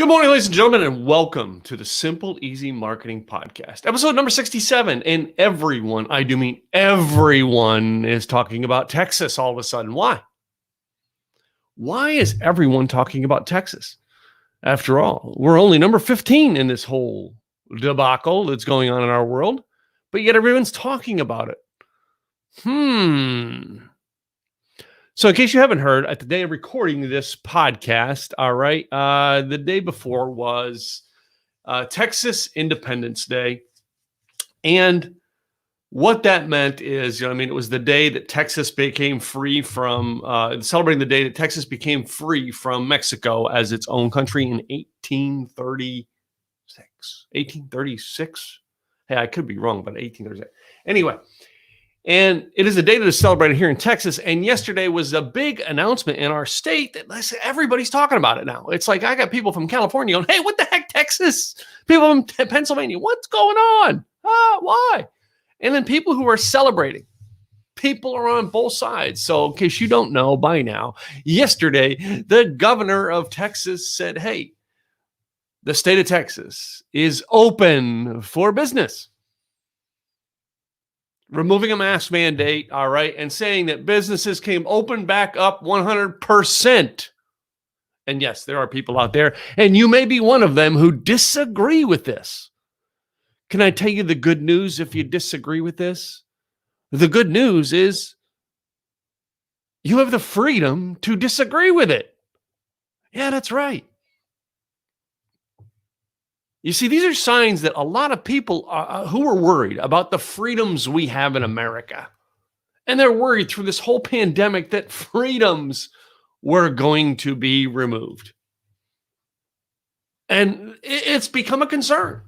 Good morning, ladies and gentlemen, and welcome to the Simple Easy Marketing Podcast, episode number 67. And everyone, I do mean everyone, is talking about Texas all of a sudden. Why? Why is everyone talking about Texas? After all, we're only number 15 in this whole debacle that's going on in our world, but yet everyone's talking about it. So in case you haven't heard, at the day of recording this podcast, all right, the day before was Texas Independence Day. And what that meant is, it was the day that Texas became free from, celebrating the day that Texas became free from Mexico as its own country in 1836. 1836? Hey, I could be wrong, but 1836. Anyway. And it is a day that is celebrated here in Texas. And yesterday was a big announcement in our state that everybody's talking about it now. It's like I got people from California going, hey, what the heck, Texas? People from Pennsylvania, what's going on? Why? And then people who are celebrating. People are on both sides. So in case you don't know by now, yesterday, the governor of Texas said, hey, the state of Texas is open for business. Removing a mask mandate, all right, and saying that businesses can open back up 100%. And yes, there are people out there, and you may be one of them, who disagree with this. Can I tell you the good news if you disagree with this? The good news is you have the freedom to disagree with it. Yeah, that's right. You see, these are signs that a lot of people who are worried about the freedoms we have in America, and they're worried through this whole pandemic that freedoms were going to be removed. And it's become a concern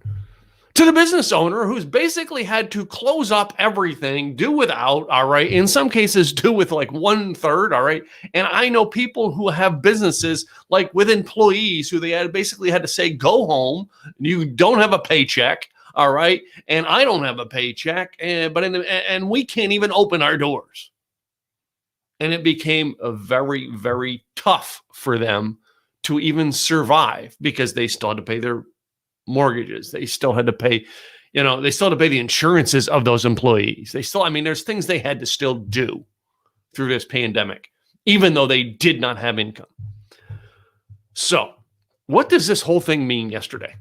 to the business owner who's basically had to close up everything, do without, all right, in some cases do with like 1/3, all right. And I know people who have businesses like with employees who they basically had to say, go home, you don't have a paycheck, all right, and I don't have a paycheck, and we can't even open our doors. And it became a very, very tough for them to even survive because they still had to pay their mortgages. They still had to pay, they still had to pay the insurances of those employees. There's things they had to still do through this pandemic, even though they did not have income. So what does this whole thing mean yesterday?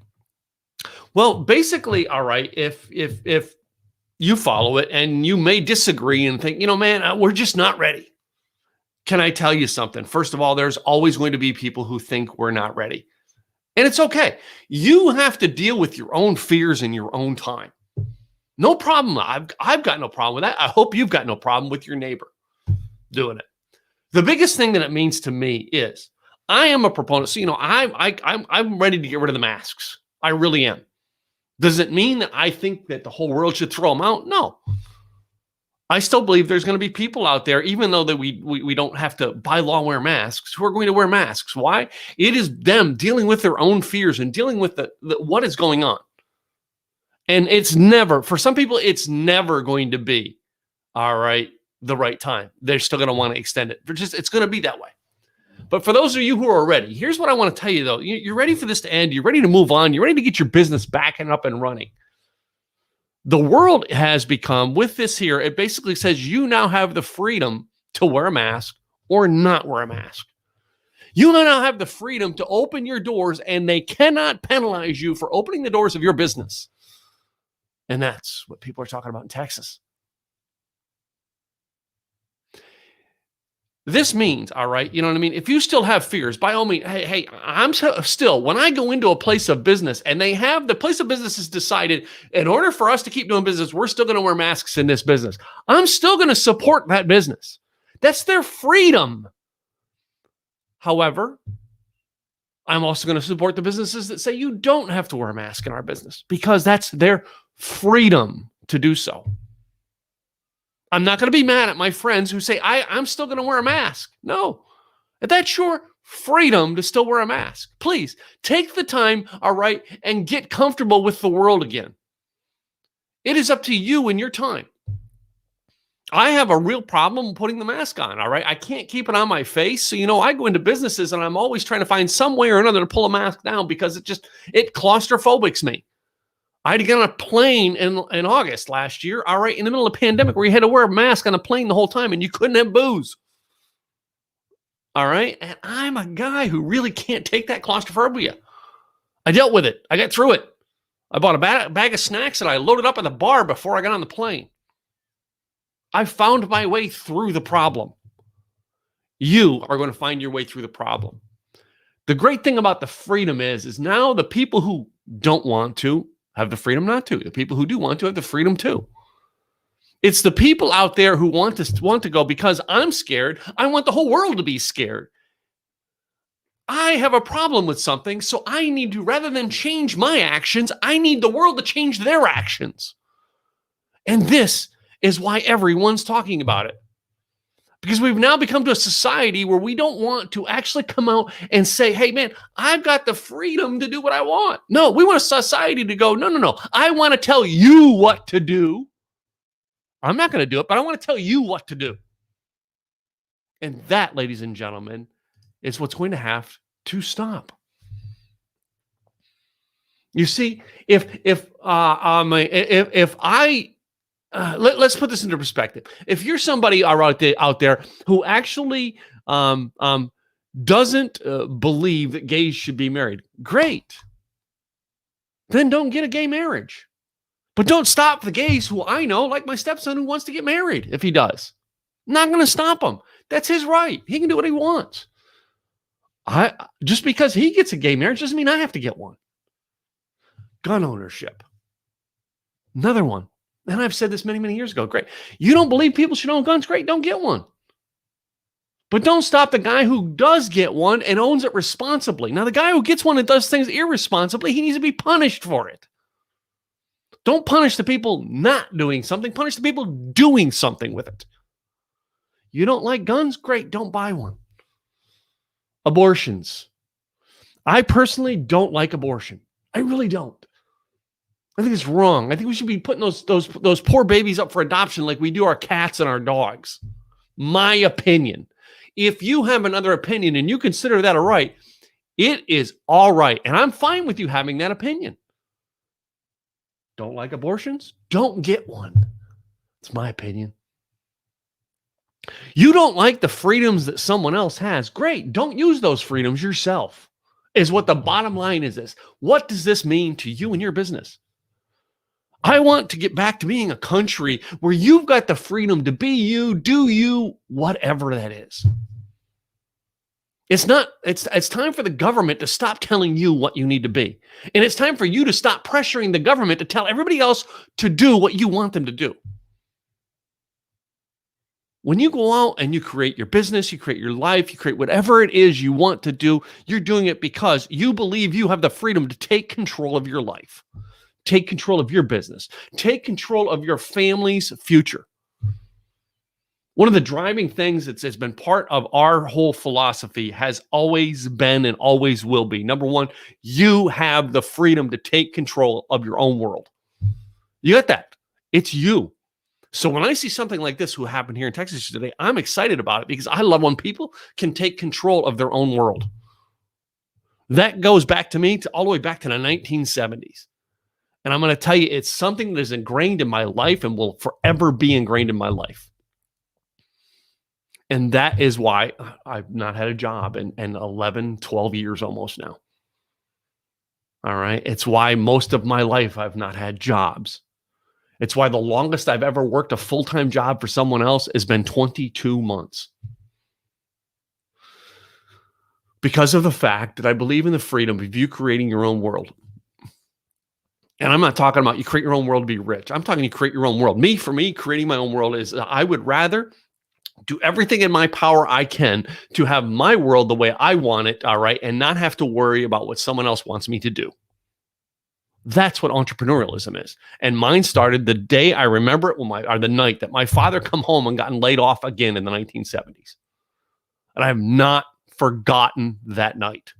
Well, basically, all right, if you follow it and you may disagree and think, man, we're just not ready. Can I tell you something? First of all, there's always going to be people who think we're not ready. And it's okay. You have to deal with your own fears in your own time. No problem. I've got no problem with that. I hope you've got no problem with your neighbor doing it. The biggest thing that it means to me is I am a proponent. So, I'm ready to get rid of the masks. I really am. Does it mean that I think that the whole world should throw them out? No. I still believe there's going to be people out there, even though that we don't have to by law wear masks, who are going to wear masks. Why? It is them dealing with their own fears and dealing with what is going on. And for some people, it's never going to be, all right, the right time. They're still going to want to extend it. It's going to be that way. But for those of you who are ready, here's what I want to tell you, though. You're ready for this to end. You're ready to move on. You're ready to get your business back and up and running. The world has become, with this here, it basically says you now have the freedom to wear a mask or not wear a mask. You now have the freedom to open your doors, and they cannot penalize you for opening the doors of your business. And that's what people are talking about in Texas. This means, all right, if you still have fears, by all means, hey, I'm still, when I go into a place of business and the place of business has decided, in order for us to keep doing business, we're still going to wear masks in this business. I'm still going to support that business. That's their freedom. However, I'm also going to support the businesses that say you don't have to wear a mask in our business because that's their freedom to do so. I'm not going to be mad at my friends who say, I'm still going to wear a mask. No, that's your freedom to still wear a mask. Please take the time, all right, and get comfortable with the world again. It is up to you and your time. I have a real problem putting the mask on, all right? I can't keep it on my face. So, I go into businesses and I'm always trying to find some way or another to pull a mask down because it claustrophobics me. I had to get on a plane in August last year, all right, in the middle of the pandemic where you had to wear a mask on a plane the whole time and you couldn't have booze. All right? And I'm a guy who really can't take that claustrophobia. I dealt with it. I got through it. I bought a bag of snacks and I loaded up at the bar before I got on the plane. I found my way through the problem. You are going to find your way through the problem. The great thing about the freedom is now the people who don't want to have the freedom not to. The people who do want to have the freedom to. It's the people out there who want to go because I'm scared. I want the whole world to be scared. I have a problem with something, so I need to, rather than change my actions, I need the world to change their actions. And this is why everyone's talking about it. Because we've now become to a society where we don't want to actually come out and say, hey, man, I've got the freedom to do what I want. No, we want a society to go, no. I want to tell you what to do. I'm not going to do it, but I want to tell you what to do. And that, ladies and gentlemen, is what's going to have to stop. You see, if let's put this into perspective. If you're somebody out there who actually doesn't believe that gays should be married, great. Then don't get a gay marriage. But don't stop the gays who I know, like my stepson who wants to get married if he does. I'm not going to stop him. That's his right. He can do what he wants. Just because he gets a gay marriage doesn't mean I have to get one. Gun ownership. Another one. And I've said this many, many years ago. Great. You don't believe people should own guns? Great. Don't get one. But don't stop the guy who does get one and owns it responsibly. Now, the guy who gets one and does things irresponsibly, he needs to be punished for it. Don't punish the people not doing something. Punish the people doing something with it. You don't like guns? Great. Don't buy one. Abortions. I personally don't like abortion. I really don't. I think it's wrong. I think we should be putting those poor babies up for adoption like we do our cats and our dogs. My opinion. If you have another opinion and you consider that a right, it is all right. And I'm fine with you having that opinion. Don't like abortions? Don't get one. It's my opinion. You don't like the freedoms that someone else has? Great. Don't use those freedoms yourself, is what the bottom line is this. What does this mean to you and your business? I want to get back to being a country where you've got the freedom to be you, do you, whatever that is. It's time for the government to stop telling you what you need to be. And it's time for you to stop pressuring the government to tell everybody else to do what you want them to do. When you go out and you create your business, you create your life, you create whatever it is you want to do, you're doing it because you believe you have the freedom to take control of your life, take control of your business, take control of your family's future. One of the driving things that's been part of our whole philosophy has always been and always will be, number one, you have the freedom to take control of your own world. You got that? It's you. So when I see something like this who happened here in Texas today, I'm excited about it because I love when people can take control of their own world. That goes back to me all the way back to the 1970s. And I'm going to tell you, it's something that is ingrained in my life and will forever be ingrained in my life. And that is why I've not had a job in 11, 12 years almost now. All right. It's why most of my life I've not had jobs. It's why the longest I've ever worked a full-time job for someone else has been 22 months. Because of the fact that I believe in the freedom of you creating your own world. And I'm not talking about you create your own world to be rich. I'm talking you create your own world. For me, creating my own world is I would rather do everything in my power I can to have my world the way I want it, all right, and not have to worry about what someone else wants me to do. That's what entrepreneurialism is. And mine started the day I remember it or the night that my father come home and gotten laid off again in the 1970s. And I have not forgotten that night.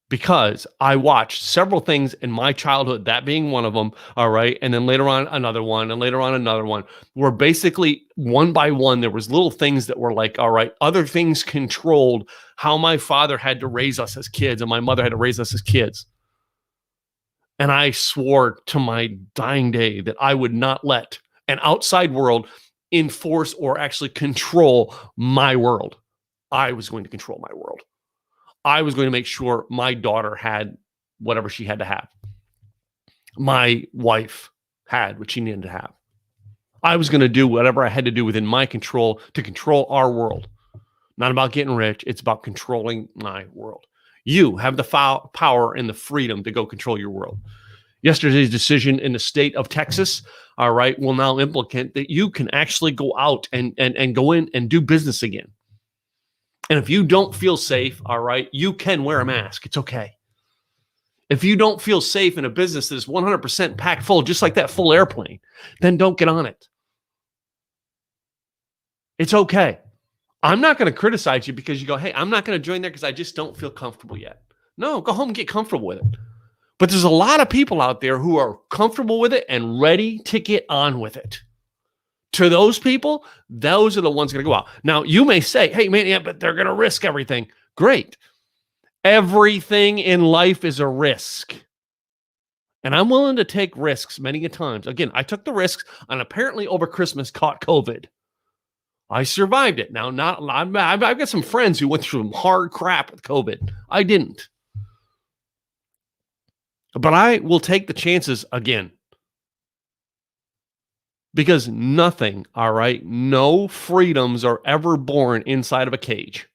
because I watched several things in my childhood, that being one of them, all right, and then later on another one, and later on another one, where basically one by one there was little things that were like, all right, other things controlled how my father had to raise us as kids and my mother had to raise us as kids. And I swore to my dying day that I would not let an outside world enforce or actually control my world. I was going to control my world. I was going to make sure my daughter had whatever she had to have. My wife had what she needed to have. I was going to do whatever I had to do within my control to control our world. Not about getting rich. It's about controlling my world. You have the power and the freedom to go control your world. Yesterday's decision in the state of Texas, all right, will now implicate that you can actually go out and go in and do business again. And if you don't feel safe, all right, you can wear a mask. It's okay. If you don't feel safe in a business that is 100% packed full, just like that full airplane, then don't get on it. It's okay. I'm not going to criticize you because you go, hey, I'm not going to join there because I just don't feel comfortable yet. No, go home and get comfortable with it. But there's a lot of people out there who are comfortable with it and ready to get on with it. To those people, those are the ones going to go out. Now, you may say, hey, man, yeah, but they're going to risk everything. Great. Everything in life is a risk. And I'm willing to take risks many a times. Again, I took the risks and apparently over Christmas caught COVID. I survived it. Now, I've got some friends who went through some hard crap with COVID. I didn't. But I will take the chances again. Because nothing, all right, no freedoms are ever born inside of a cage.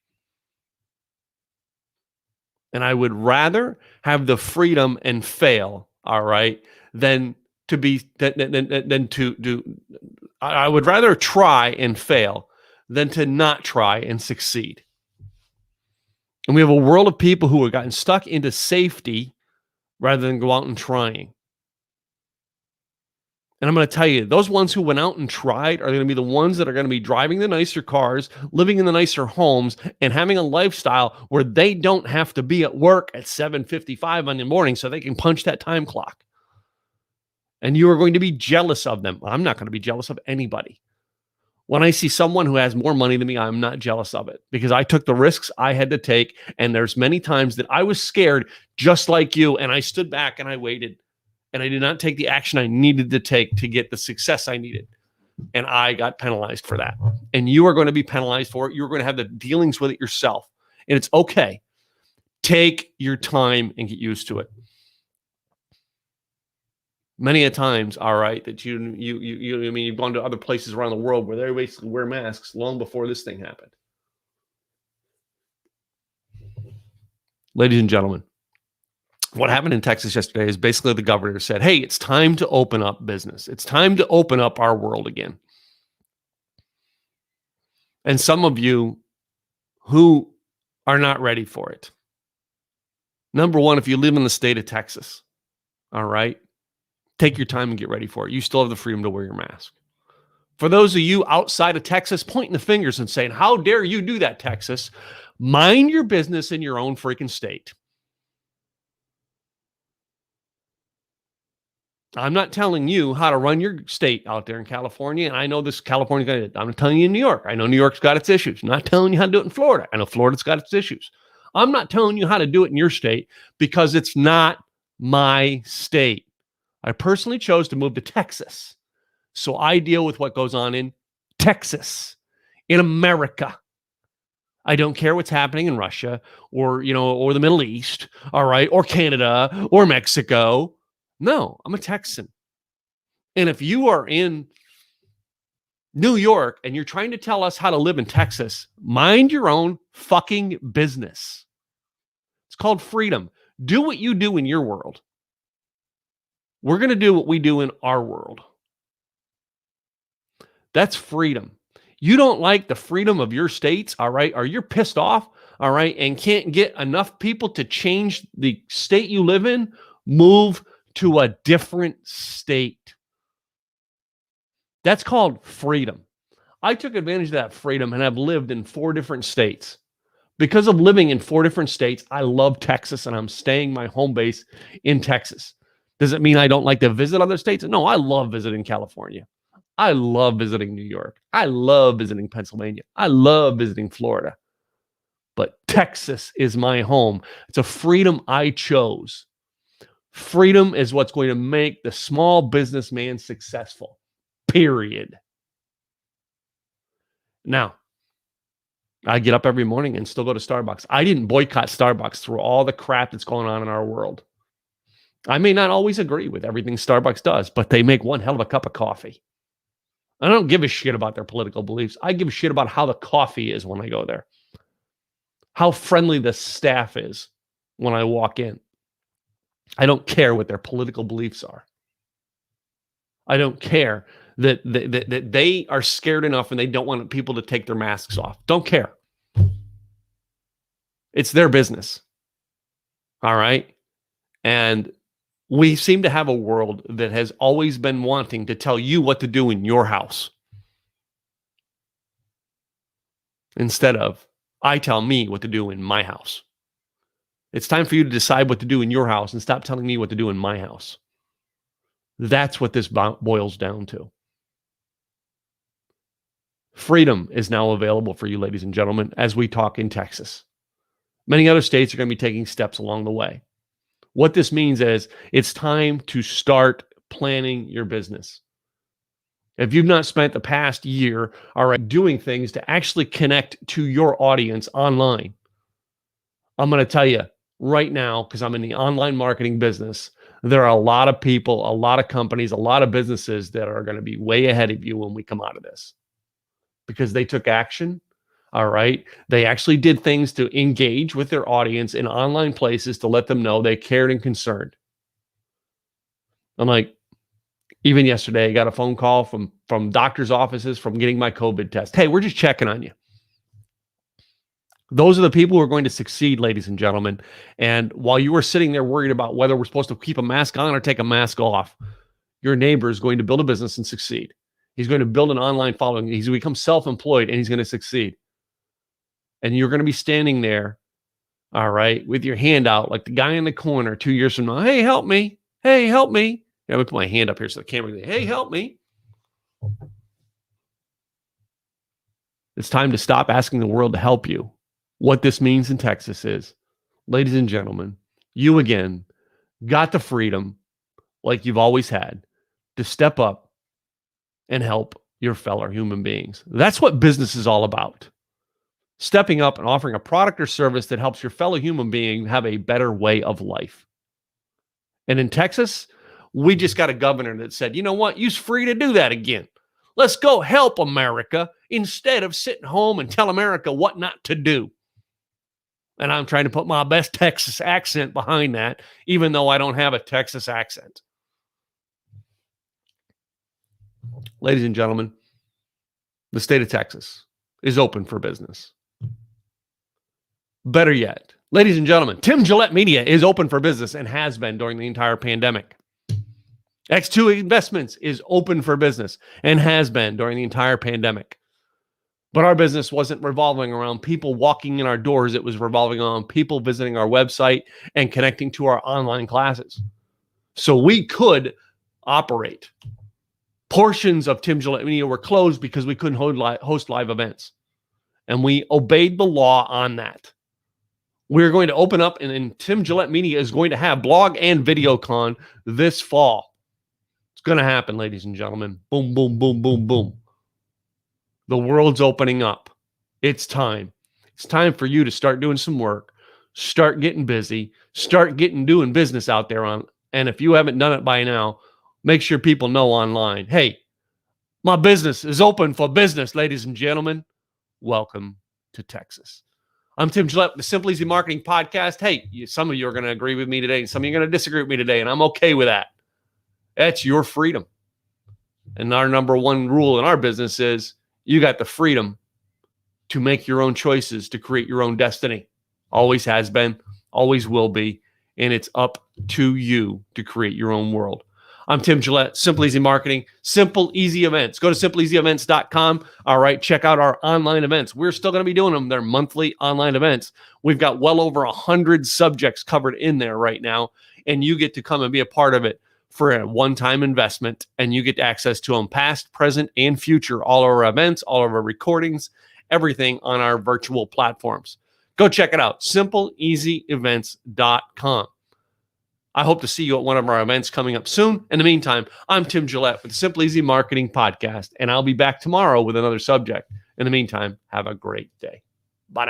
And I would rather have the freedom and fail, all right, than to be, than to do. I would rather try and fail than to not try and succeed. And we have a world of people who have gotten stuck into safety rather than go out and trying. And I'm going to tell you, those ones who went out and tried are going to be the ones that are going to be driving the nicer cars, living in the nicer homes, and having a lifestyle where they don't have to be at work at 7:55 in the morning so they can punch that time clock. And you are going to be jealous of them. I'm not going to be jealous of anybody. When I see someone who has more money than me, I'm not jealous of it because I took the risks I had to take. And there's many times that I was scared just like you. And I stood back and I waited. And I did not take the action I needed to take to get the success I needed. And I got penalized for that. And you are going to be penalized for it. You're going to have the dealings with it yourself. And it's okay. Take your time and get used to it. Many a times, all right, that I mean, you've gone to other places around the world where they basically wear masks long before this thing happened. Ladies and gentlemen, what happened in Texas yesterday is basically the governor said, hey, it's time to open up business. It's time to open up our world again. And some of you who are not ready for it. Number one, if you live in the state of Texas, all right, take your time and get ready for it. You still have the freedom to wear your mask. For those of you outside of Texas, pointing the fingers and saying, how dare you do that, Texas? Mind your business in your own freaking state. I'm not telling you how to run your state out there in California. And I know this California, I'm not telling you in New York. I know New York's got its issues. I'm not telling you how to do it in Florida. I know Florida's got its issues. I'm not telling you how to do it in your state because it's not my state. I personally chose to move to Texas. So I deal with what goes on in Texas, in America. I don't care what's happening in Russia or, or the Middle East, all right, or Canada or Mexico. No, I'm a Texan. And if you are in New York and you're trying to tell us how to live in Texas, mind your own fucking business. It's called freedom. Do what you do in your world. We're going to do what we do in our world. That's freedom. You don't like the freedom of your states, all right, or you're pissed off, all right, and can't get enough people to change the state you live in, move to a different state. That's called freedom. I took advantage of that freedom and have lived in 4 different states Because of living in 4 different states, I love Texas, and I'm staying my home base in Texas. Does it mean I don't like to visit other states? No, I love visiting California. I love visiting New York. I love visiting Pennsylvania. I love visiting Florida. But Texas is my home. It's a freedom I chose. Freedom is what's going to make the small businessman successful, period. Now, I get up every morning and still go to Starbucks. I didn't boycott Starbucks through all the crap that's going on in our world. I may not always agree with everything Starbucks does, but they make one hell of a cup of coffee. I don't give a shit about their political beliefs. I give a shit about how the coffee is when I go there, how friendly the staff is when I walk in. I don't care what their political beliefs are. I don't care that they are scared enough and they don't want people to take their masks off. Don't care. It's their business. All right? And we seem to have a world that has always been wanting to tell you what to do in your house, instead of I tell me what to do in my house. It's time for you to decide what to do in your house and stop telling me what to do in my house. That's what this boils down to. Freedom is now available for you, ladies and gentlemen, as we talk in Texas. Many other states are going to be taking steps along the way. What this means is it's time to start planning your business. If you've not spent the past year, all right, doing things to actually connect to your audience online, I'm going to tell you right now, because I'm in the online marketing business, there are a lot of people, a lot of companies, a lot of businesses that are going to be way ahead of you when we come out of this, because they took action. All right. They actually did things to engage with their audience in online places to let them know they cared and concerned. I'm like, even yesterday, I got a phone call from doctor's offices from getting my COVID test. Hey, we're just checking on you. Those are the people who are going to succeed, ladies and gentlemen. And while you were sitting there worried about whether we're supposed to keep a mask on or take a mask off, your neighbor is going to build a business and succeed. He's going to build an online following. He's going to become self-employed, and he's going to succeed. And you're going to be standing there, all right, with your hand out like the guy in the corner 2 years from now. Hey, help me. Hey, help me. Yeah, let me put my hand up here so the camera can say, hey, help me. It's time to stop asking the world to help you. What this means in Texas is, ladies and gentlemen, you again got the freedom, like you've always had, to step up and help your fellow human beings. That's what business is all about. Stepping up and offering a product or service that helps your fellow human being have a better way of life. And in Texas, we just got a governor that said, you know what, you're free to do that again. Let's go help America instead of sitting home and tell America what not to do. And I'm trying to put my best Texas accent behind that, even though I don't have a Texas accent. Ladies and gentlemen, the state of Texas is open for business. Better yet, ladies and gentlemen, Tim Gillette Media is open for business and has been during the entire pandemic. X2 Investments is open for business and has been during the entire pandemic. But our business wasn't revolving around people walking in our doors. It was revolving around people visiting our website and connecting to our online classes. So we could operate. Portions of Tim Gillette Media were closed because we couldn't host live events. And we obeyed the law on that. We're going to open up, and Tim Gillette Media is going to have blog and VideoCon this fall. It's going to happen, ladies and gentlemen. Boom, boom, boom, boom, boom. The world's opening up. It's time. It's time for you to start doing some work, start getting busy, start doing business out there on. And if you haven't done it by now, make sure people know online. Hey, my business is open for business, ladies and gentlemen. Welcome to Texas. I'm Tim Gillette, the Simple Easy Marketing Podcast. Hey, some of you are going to agree with me today, and some of you are going to disagree with me today, and I'm okay with that. That's your freedom. And our number one rule in our business is you got the freedom to make your own choices, to create your own destiny. Always has been, always will be, and it's up to you to create your own world. I'm Tim Gillette, Simple Easy Marketing, Simple Easy Events. Go to simpleeasyevents.com. All right, check out our online events. We're still going to be doing them. They're monthly online events. We've got well over 100 subjects covered in there right now, and you get to come and be a part of it for a one-time investment, and you get access to them past, present, and future, all of our events, all of our recordings, everything on our virtual platforms. Go check it out, simpleeasyevents.com. I hope to see you at one of our events coming up soon. In the meantime, I'm Tim Gillette with the Simple Easy Marketing Podcast, and I'll be back tomorrow with another subject. In the meantime, have a great day.